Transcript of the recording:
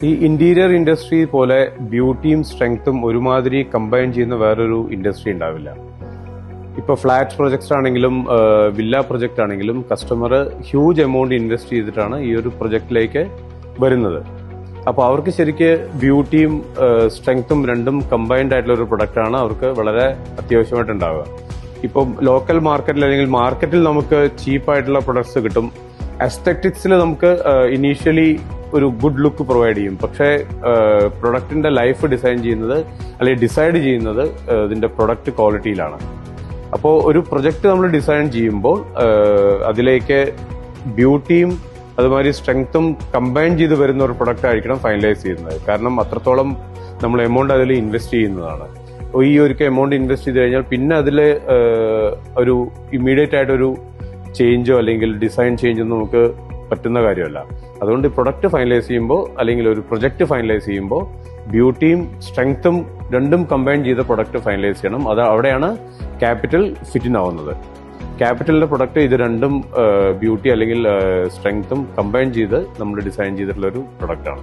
ഈ interior industry പോലെ ബ്യൂട്ടിയും സ്ട്രെങ്ത്തും ഒരുമാതിരി കമ്പൈൻ ചെയ്യുന്ന വേറൊരു ഇൻഡസ്ട്രി ഉണ്ടാവില്ല. ഇപ്പോൾ ഫ്ലാറ്റ് പ്രൊജക്ട്സ് ആണെങ്കിലും വില്ല പ്രൊജക്ട് ആണെങ്കിലും കസ്റ്റമർ ഹ്യൂജ് എമൗണ്ട് ഇൻവെസ്റ്റ് ചെയ്തിട്ടാണ് ഈ ഒരു പ്രൊജക്റ്റിലേക്ക് വരുന്നത്. അപ്പോൾ അവർക്ക് ശരിക്ക് ബ്യൂട്ടിയും സ്ട്രെങ്ത്തും രണ്ടും കമ്പൈൻഡ് ആയിട്ടുള്ള ഒരു പ്രൊഡക്റ്റാണ് അവർക്ക് വളരെ അത്യാവശ്യമായിട്ടുണ്ടാവുക. ഇപ്പം ലോക്കൽ മാർക്കറ്റിൽ അല്ലെങ്കിൽ മാർക്കറ്റിൽ നമുക്ക് ചീപ്പായിട്ടുള്ള പ്രൊഡക്ട്സ് കിട്ടും. അസ്തെറ്റിക്സിൽ നമുക്ക് ഇനീഷ്യലി ഒരു ഗുഡ് ലുക്ക് പ്രൊവൈഡ് ചെയ്യും. പക്ഷേ പ്രൊഡക്റ്റിന്റെ ലൈഫ് ഡിസൈൻ ചെയ്യുന്നത് അല്ലെങ്കിൽ ഡിസൈഡ് ചെയ്യുന്നത് ഇതിന്റെ പ്രൊഡക്റ്റ് ക്വാളിറ്റിയിലാണ്. അപ്പോൾ ഒരു പ്രൊജക്ട് നമ്മൾ ഡിസൈൻ ചെയ്യുമ്പോൾ അതിലേക്ക് ബ്യൂട്ടിയും അതുമാതിരി സ്ട്രെങ്ത്തും കമ്പൈൻ ചെയ്ത് വരുന്ന ഒരു പ്രൊഡക്റ്റ് ആയിരിക്കണം ഫൈനലൈസ് ചെയ്യുന്നത്. കാരണം അത്രത്തോളം നമ്മൾ എമൗണ്ട് അതിൽ ഇൻവെസ്റ്റ് ചെയ്യുന്നതാണ്. ഈ ഒരു എമൗണ്ട് ഇൻവെസ്റ്റ് ചെയ്ത് കഴിഞ്ഞാൽ പിന്നെ അതിൽ ഒരു ഇമ്മീഡിയറ്റ് ആയിട്ടൊരു ചേഞ്ചോ അല്ലെങ്കിൽ ഡിസൈൻ ചേഞ്ചോ നമുക്ക് പറ്റുന്ന കാര്യമല്ല. അതുകൊണ്ട് പ്രൊഡക്റ്റ് ഫൈനലൈസ് ചെയ്യുമ്പോൾ അല്ലെങ്കിൽ ഒരു പ്രൊജക്ട് ഫൈനലൈസ് ചെയ്യുമ്പോൾ ബ്യൂട്ടിയും സ്ട്രെങ്ത്തും രണ്ടും കമ്പൈൻ ചെയ്ത പ്രൊഡക്റ്റ് ഫൈനലൈസ് ചെയ്യണം. അത് അവിടെയാണ് ക്യാപിറ്റൽ ഫിറ്റിനാവുന്നത്. ക്യാപിറ്റലിന്റെ പ്രൊഡക്റ്റ് ഇത് രണ്ടും ബ്യൂട്ടി അല്ലെങ്കിൽ സ്ട്രെങ്ത്തും കമ്പൈൻ ചെയ്ത് നമ്മൾ ഡിസൈൻ ചെയ്തിട്ടുള്ള ഒരു പ്രൊഡക്റ്റാണ്.